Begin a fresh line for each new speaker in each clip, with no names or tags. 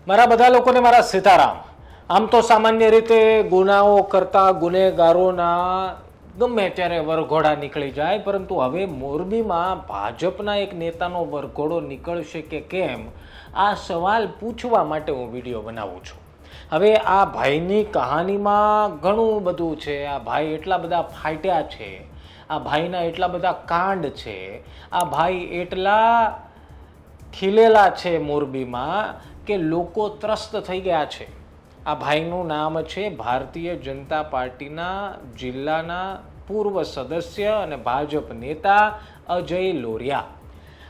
મારા બધા લોકોને મારા સીતારામ. આમ તો સામાન્ય રીતે ગુનાઓ કરતા ગુનેગારોના ગમે ત્યારે વરઘોડા નીકળી જાય, પરંતુ હવે મોરબીમાં ભાજપના એક નેતાનો વરઘોડો નીકળશે કે કેમ, આ સવાલ પૂછવા માટે હું વિડીયો બનાવું છું. હવે આ ભાઈની કહાનીમાં ઘણું બધું છે. આ ભાઈ એટલા બધા ફાટ્યા છે, આ ભાઈના એટલા બધા કાંડ છે, આ ભાઈ એટલા ખીલેલા છે મોરબીમાં કે લોકો ત્રસ્ત થઈ ગયા છે. આ ભાઈનું નામ છે ભારતીય જનતા પાર્ટીના જિલ્લાના પૂર્વ સદસ્ય અને ભાજપ નેતા અજય લોરિયા.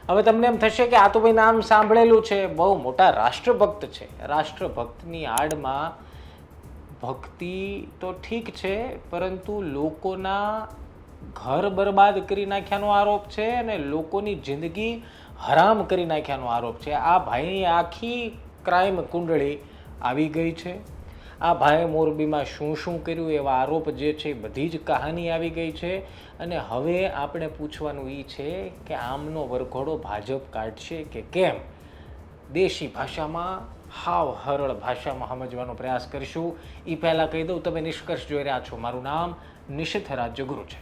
હવે તમને એમ થશે કે આ તો ભાઈ નામ સાંભળેલું છે, બહુ મોટા રાષ્ટ્રભક્ત છે. રાષ્ટ્રભક્તની આડમાં ભક્તિ તો ઠીક છે, પરંતુ લોકોના ઘર બરબાદ કરી નાખ્યાનો આરોપ છે અને લોકોની જિંદગી હરામ કરી નાખ્યાનો આરોપ છે. આ ભાઈની આખી ક્રાઇમ કુંડળી આવી ગઈ છે. આ ભાઈએ મોરબીમાં શું શું કર્યું એવા આરોપ જે છે બધી જ કહાની આવી ગઈ છે. અને હવે આપણે પૂછવાનું એ છે કે આમનો વરઘોડો ભાજપ કાઢશે કે કેમ. દેશી ભાષામાં, હાવ હરળ ભાષામાં સમજવાનો પ્રયાસ કરીશું. એ પહેલાં કહી દઉં, તમે નિષ્કર્ષ જોઈ રહ્યા છો. મારું નામ નિશિથ રાજ્યગુરુ છે.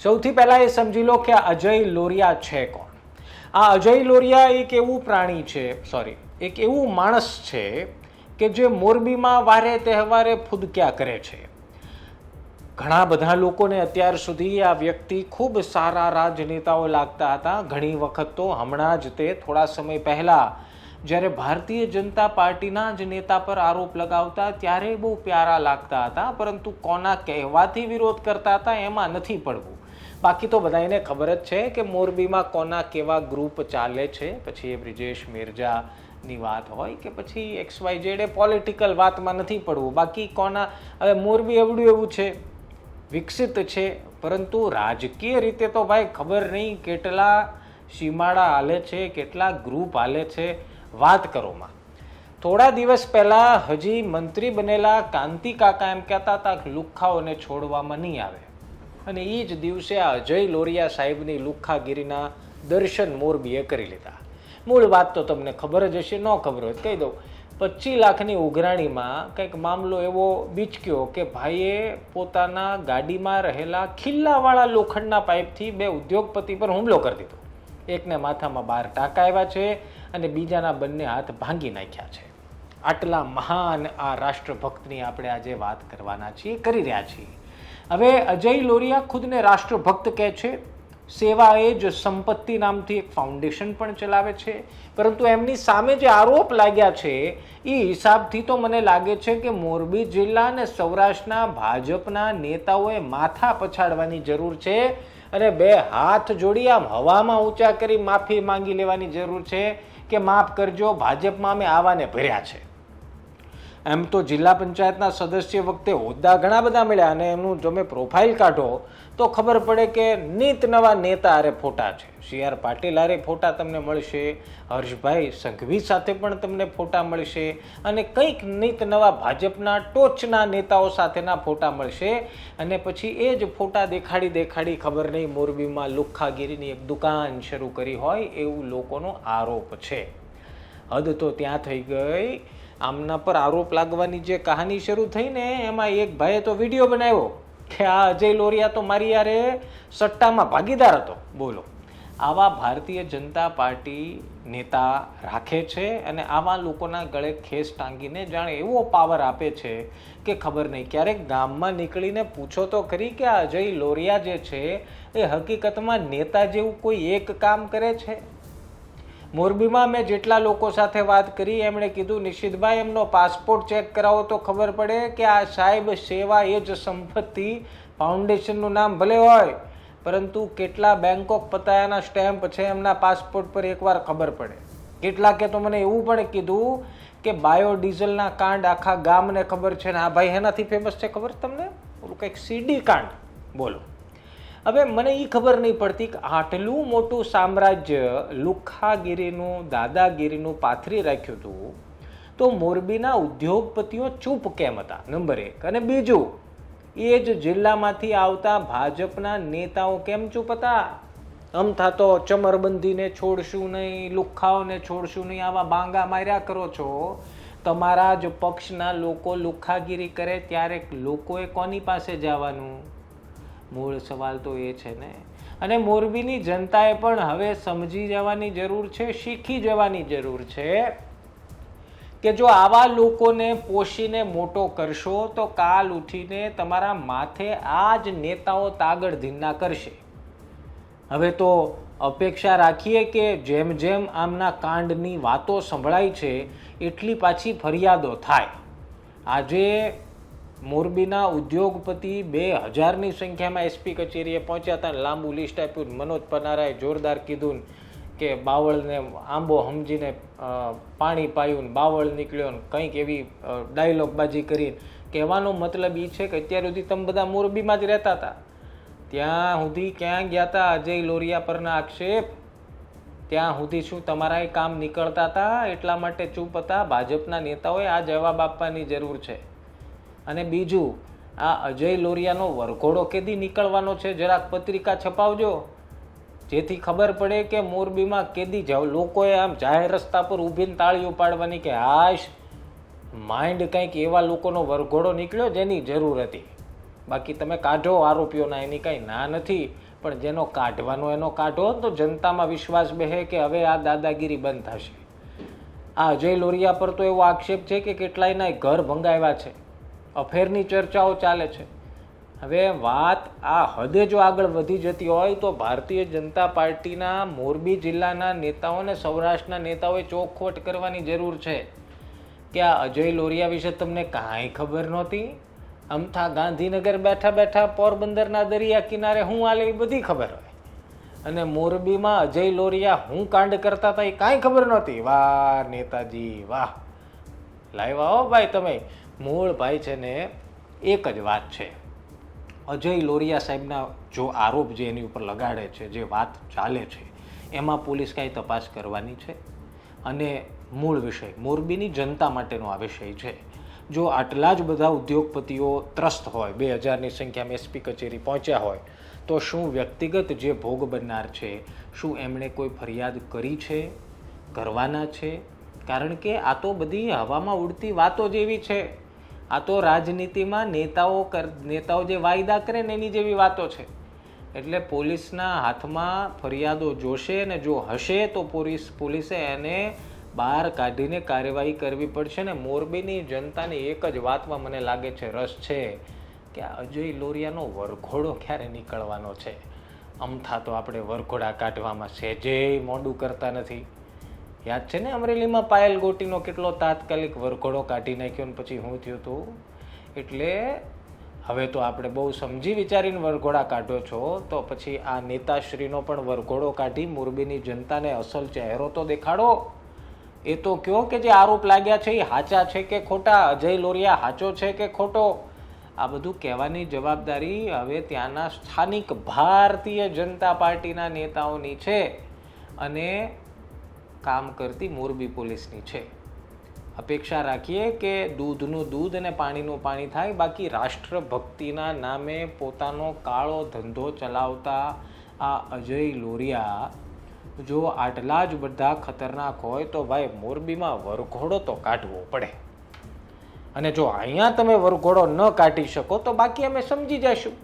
સૌથી પહેલા એ સમજી લો કે અજય લોરિયા છે કોણ. આ અજય લોરિયા એક એવું પ્રાણી છે, એક એવું માણસ છે કે જે મોરબીમાં વારે તહેવારે ફૂદક્યા કરે છે. ઘણા બધા લોકોને અત્યાર સુધી આ વ્યક્તિ ખૂબ સારા રાજનેતાઓ લાગતા હતા. ઘણી વખત તો હમણાં જ તે થોડા સમય પહેલા જ્યારે ભારતીય જનતા પાર્ટીના જ નેતા પર આરોપ લગાવતા ત્યારે બહુ પ્યારા લાગતા હતા, પરંતુ કોના કહેવાથી વિરોધ કરતા હતા એમાં નથી પડવું. બાકી તો બધાને ખબર જ છે કે મોરબીમાં કોના કેવા ગ્રુપ ચાલે છે. પછી એ બ્રિજેશ મેરજાની વાત હોય કે પછી XYZ, પોલિટિકલ વાતમાં નથી પડવું. બાકી કોના, હવે મોરબી એવડું એવું છે, વિકસિત છે, પરંતુ રાજકીય રીતે તો ભાઈ ખબર નહીં કેટલા સીમાડા હાલે છે, કેટલા ગ્રુપ હાલે છે. વાત કરોમાં થોડા દિવસ પહેલા હજી મંત્રી બનેલા કાંતિ કાકા એમ કહેતા હતા કે લુખ્ખાઓને છોડવામાં નહીં આવે, અને એ જ દિવસે આ અજય લોરિયા સાહેબની લુખ્ખાગીરીના દર્શન મોરબીએ કરી લીધા. મૂળ વાત તો તમને ખબર જ હશે, ન ખબર હોય કહી દઉં. 25 લાખની ઉઘરાણીમાં કંઈક મામલો એવો બીચક્યો કે ભાઈએ પોતાના ગાડીમાં રહેલા ખિલ્લાવાળા લોખંડના પાઇપથી 2 ઉદ્યોગપતિ પર હુમલો કરી દીધો. એકને માથામાં 12 ટાંકા આવ્યા છે અને બીજાના બંને હાથ ભાંગી નાખ્યા છે. આટલા મહાન આ રાષ્ટ્રભક્તની આપણે આજે વાત કરવાના છીએ, કરી રહ્યા છીએ. હવે અજય લોરિયા ખુદને રાષ્ટ્રભક્ત કહે છે. સેવા એ જ સંપત્તિ નામથી એક ફાઉન્ડેશન પણ ચલાવે છે. પરંતુ એમની સામે જે આરોપ લાગ્યા છે એ હિસાબથી તો મને લાગે છે કે મોરબી જિલ્લા અને સૌરાષ્ટ્રના ભાજપના નેતાઓએ માથા પછાડવાની જરૂર છે અને 2 હાથ જોડી આમ હવામાં ઊંચા કરી માફી માંગી લેવાની જરૂર છે કે માફ કરજો, ભાજપમાં અમે આવાને ભર્યા છે. એમ તો જિલ્લા પંચાયતના સદસ્ય વખતે હોદ્દા ઘણા બધા મળ્યા અને એમનું તમે પ્રોફાઇલ કાઢો તો ખબર પડે કે નીત નવા નેતા અરે ફોટા છે. CR પાટીલ અરે ફોટા તમને મળશે, હર્ષભાઈ સંઘવી સાથે પણ તમને ફોટા મળશે, અને કંઈક નીત નવા ભાજપના ટોચના નેતાઓ સાથેના ફોટા મળશે. અને પછી એ જ ફોટા દેખાડી ખબર નહીં મોરબીમાં લુખ્ખાગીરીની એક દુકાન શરૂ કરી હોય એવું લોકોનો આરોપ છે. હદ તો ત્યાં થઈ ગઈ. આમના પર આરોપ લાગવાની જે કહાની શરૂ થઈ ને એમાં એક ભાઈએ તો વિડીયો બનાવ્યો કે આ અજય લોરિયા તો મારી યારે સટ્ટામાં ભાગીદાર હતો. બોલો, આવા ભારતીય જનતા પાર્ટી નેતા રાખે છે અને આવા લોકોના ગળે ખેસ ટાંગીને જાણે એવો પાવર આપે છે કે ખબર નહીં. ક્યારેક ગામમાં નીકળીને પૂછો તો ખરી કે આ અજય લોરિયા જે છે એ હકીકતમાં નેતા જેવું કોઈ એક કામ કરે છે? મોરબીમાં મેં જેટલા લોકો સાથે વાત કરી એમણે કીધું, નિશિતભાઈ એમનો પાસપોર્ટ ચેક કરાવો તો ખબર પડે કે આ સાહેબ સેવા એ જ સંપત્તિ ફાઉન્ડેશનનું નામ ભલે હોય, પરંતુ કેટલા બેંકોક પતાયાના સ્ટેમ્પ છે એમના પાસપોર્ટ પર એકવાર ખબર પડે. કેટલાકે તો મને એવું પણ કીધું કે બાયોડીઝલના કાંડ આખા ગામને ખબર છે ને આ ભાઈ એનાથી ફેમસ છે, ખબર તમને? ઓલું કંઈક CD કાંડ. બોલો, હવે મને એ ખબર નહીં પડતી કે આટલું મોટું સામ્રાજ્ય લુખ્ખાગીરીનું, દાદાગીરીનું પાથરી રાખ્યું હતું તો મોરબીના ઉદ્યોગપતિઓ ચૂપ કેમ હતા? નંબર 1. અને બીજું, એ જ જિલ્લામાંથી આવતા ભાજપના નેતાઓ કેમ ચૂપ હતા? આમ થતો ચમરબંધીને છોડશું નહીં, લુખ્ખાઓને છોડશું નહીં, આવા બાંગા માર્યા કરો છો. તમારા જ પક્ષના લોકો લુખ્ખાગીરી કરે ત્યારે લોકોએ કોની પાસે જવાનું? મૂળ સવાલ તો એ છે ને. અને મોરબીની જનતાએ પણ હવે સમજી જવાની જરૂર છે, શીખી જવાની જરૂર છે કે જો આવા લોકોને પોષીને મોટો કરશો તો કાલ ઉઠીને તમારા માથે આ જ નેતાઓ તાગડ ધીન્ના કરશે. હવે તો અપેક્ષા રાખીએ કે જેમ જેમ આમના કાંડની વાતો સંભળાય છે એટલી પાછી ફરિયાદો થાય. આજે મોરબીના ઉદ્યોગપતિ 2000ની સંખ્યામાં એસપી કચેરીએ પહોંચ્યા હતા. લાંબુ લિસ્ટ આપ્યું. મનોજ પનારાએ જોરદાર કીધું કે બાવળને આંબો સમજીને પાણી પાયું, બાવળ નીકળ્યો ને કંઈક એવી ડાયલોગબાજી કરીને. કહેવાનો મતલબ એ છે કે અત્યાર સુધી તમે બધા મોરબીમાં જ રહેતા હતા, ત્યાં સુધી ક્યાં ગયા હતા અજય લોરિયા પરના આક્ષેપ? ત્યાં સુધી શું તમારા એ કામ નીકળતા હતા? એટલા માટે ચૂપ હતા. ભાજપના નેતાઓએ આ જવાબ આપવાની જરૂર છે. અને બીજું, આ અજય લોરિયાનો વરઘોડો કેદી નીકળવાનો છે જરાક પત્રિકા છપાવજો, જેથી ખબર પડે કે મોરબીમાં કેદી જાવ. લોકોએ આમ જાહેર રસ્તા પર ઊભીને તાળીઓ પાડવાની કે હાશ માઇન્ડ કંઈક એવા લોકોનો વરઘોડો નીકળ્યો જેની જરૂર હતી. બાકી તમે કાઢો આરોપીઓના, એની કાંઈ ના નથી, પણ જેનો કાઢવાનો એનો કાઢો તો જનતામાં વિશ્વાસ બેહે કે હવે આ દાદાગીરી બંધ થશે. આ અજય લોરિયા પર તો એવો આક્ષેપ છે કે કેટલાયના ઘર ભંગાવ્યા છે, અફેરની ચર્ચાઓ ચાલે છે. હવે વાત આ હદે જો આગળ વધી જતી હોય તો ભારતીય જનતા પાર્ટીના મોરબી જિલ્લાના નેતાઓને, સૌરાષ્ટ્રના નેતાઓએ ચોખવટ કરવાની જરૂર છે કે આ અજય લોરિયા વિશે તમને કાંઈ ખબર નહોતી? અમથા ગાંધીનગર બેઠા બેઠા પોરબંદરના દરિયા કિનારે હું હાલે એ બધી ખબર હોય, અને મોરબીમાં અજય લોરિયા હું કાંડ કરતા હતા એ કાંઈ ખબર નહોતી. વાહ નેતાજી વાહ, લાવ્યા હો ભાઈ તમે. મૂળ ભાઈ છે ને એક જ વાત છે, અજય લોરિયા સાહેબના જો આરોપ જે એની ઉપર લગાડે છે, જે વાત ચાલે છે, એમાં પોલીસ કાંઈ તપાસ કરવાની છે. અને મૂળ વિષય મોરબીની જનતા માટેનો આ વિષય છે. જો આટલા જ બધા ઉદ્યોગપતિઓ ત્રસ્ત હોય, 2000ની સંખ્યામાં એસપી કચેરી પહોંચ્યા હોય, તો શું વ્યક્તિગત જે ભોગ બનનાર છે, શું એમણે કોઈ ફરિયાદ કરી છે, કરવાના છે? કારણ કે આ તો બધી હવામાં ઉડતી વાતો જેવી છે. આ તો રાજનીતિમાં નેતાઓ જે વાયદા કરે ને એની જેવી વાતો છે. એટલે પોલીસના હાથમાં ફરિયાદો જોશે, ને જો હશે તો પોલીસે એને બહાર કાઢીને કાર્યવાહી કરવી પડશે. ને મોરબીની જનતાની એક જ વાતમાં મને લાગે છે રસ છે કે અજય લોરિયાનો વરઘોડો ક્યારે નીકળવાનો છે. અમથા તો આપણે વરઘોડા કાઢવામાં સહેજેય મોડું કરતા નથી. યાદ છે ને અમરેલીમાં પાયલ ગોટીનો કેટલો તાત્કાલિક વરઘોડો કાઢી નાખ્યો ને પછી શું થયું હતું? એટલે હવે તો આપણે બહુ સમજી વિચારીને વરઘોડા કાઢો છો, તો પછી આ નેતાશ્રીનો પણ વરઘોડો કાઢી મોરબીની જનતાને અસલ ચહેરો તો દેખાડો. એ તો કહો કે જે આરોપ લાગ્યા છે એ સાચા છે કે ખોટા, અજય લોરિયા સાચો છે કે ખોટો. આ બધું કહેવાની જવાબદારી હવે ત્યાંના સ્થાનિક ભારતીય જનતા પાર્ટીના નેતાઓની છે અને કામ કરતી મોરબી પોલીસની છે. અપેક્ષા રાખીએ કે દૂધનું દૂધ અને પાણીનું પાણી થાય. બાકી રાષ્ટ્રભક્તિના નામે પોતાનો કાળો ધંધો ચલાવતા આ અજય લોરિયા જો આટલા જ બધા ખતરનાક હોય તો ભાઈ મોરબીમાં વરઘોડો તો કાઢવો પડે. અને જો અહીંયા તમે વરઘોડો ન કાઢી શકો તો બાકી અમે સમજી જઈશું.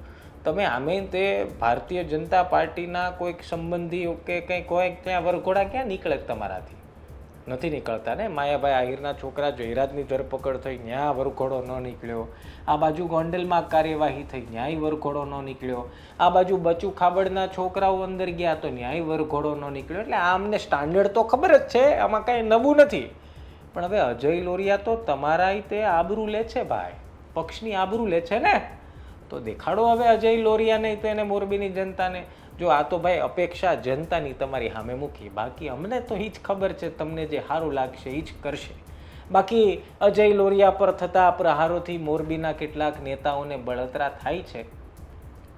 તમે આમે તે ભારતીય જનતા પાર્ટીના કોઈક સંબંધી કે કંઈક હોય ત્યાં વરઘોડા ક્યાં નીકળે તમારાથી? નથી નીકળતા ને. માયાભાઈ આહિરના છોકરા જયરાજની ધરપકડ થઈ, ન્યા વરઘોડો ન નીકળ્યો. આ બાજુ ગોંડલમાં કાર્યવાહી થઈ, ન્યાય વરઘોડો ન નીકળ્યો. આ બાજુ બચુ ખાબડના છોકરાઓ અંદર ગયા તો ન્યાય વરઘોડો ન નીકળ્યો. એટલે આમને સ્ટાન્ડર્ડ તો ખબર જ છે, આમાં કાંઈ નવું નથી. પણ હવે અજય લોરિયા તો તમારા તે આબરૂ લે છે ભાઈ, પક્ષની આબરૂ લે છે ને, તો દેખાડો હવે અજય લોરિયાને તો એને મોરબીની જનતાને. જો આ તો ભાઈ અપેક્ષા જનતાની તમારી સામે મૂકી, બાકી અમને તો એ જ ખબર છે તમને જે સારું લાગશે એ જ કરશે. બાકી અજય લોરિયા પર થતા પ્રહારોથી મોરબીના કેટલાક નેતાઓને બળતરા થાય છે,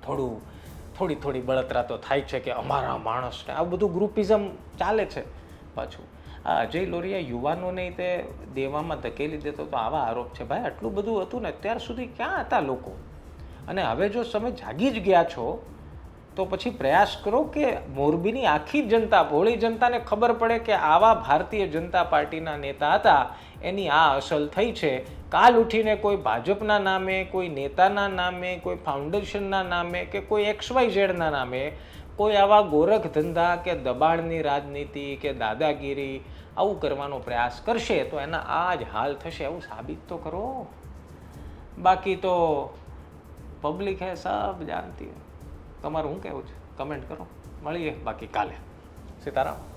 થોડી બળતરા તો થાય છે કે અમારા માણસને આ બધું ગ્રુપિઝમ ચાલે છે. પાછું આ અજય લોરિયા યુવાનોને તે દેવામાં ધકેલી દેતો તો આવા આરોપ છે. ભાઈ આટલું બધું હતું ને અત્યાર સુધી ક્યાં હતા લોકો? અને હવે જો તમે જાગી જ ગયા છો તો પછી પ્રયાસ કરો કે મોરબીની આખી જનતા, ભોળી જનતાને ખબર પડે કે આવા ભારતીય જનતા પાર્ટીના નેતા હતા, એની આ અસલ થઈ છે. કાલ ઉઠીને કોઈ ભાજપના નામે, કોઈ નેતાના નામે, કોઈ ફાઉન્ડેશનના નામે કે કોઈ XYZના નામે કોઈ આવા ગોરખ ધંધા કે દબાણની રાજનીતિ કે દાદાગીરી આવું કરવાનો પ્રયાસ કરશે તો એના આ જ હાલ થશે, એવું સાબિત તો કરો. બાકી તો પબ્લિક હે સબ જાનતી હે. તમારું શું કહેવું છે? કમેન્ટ કરો. મળીએ બાકી કાલે. સીતારામ.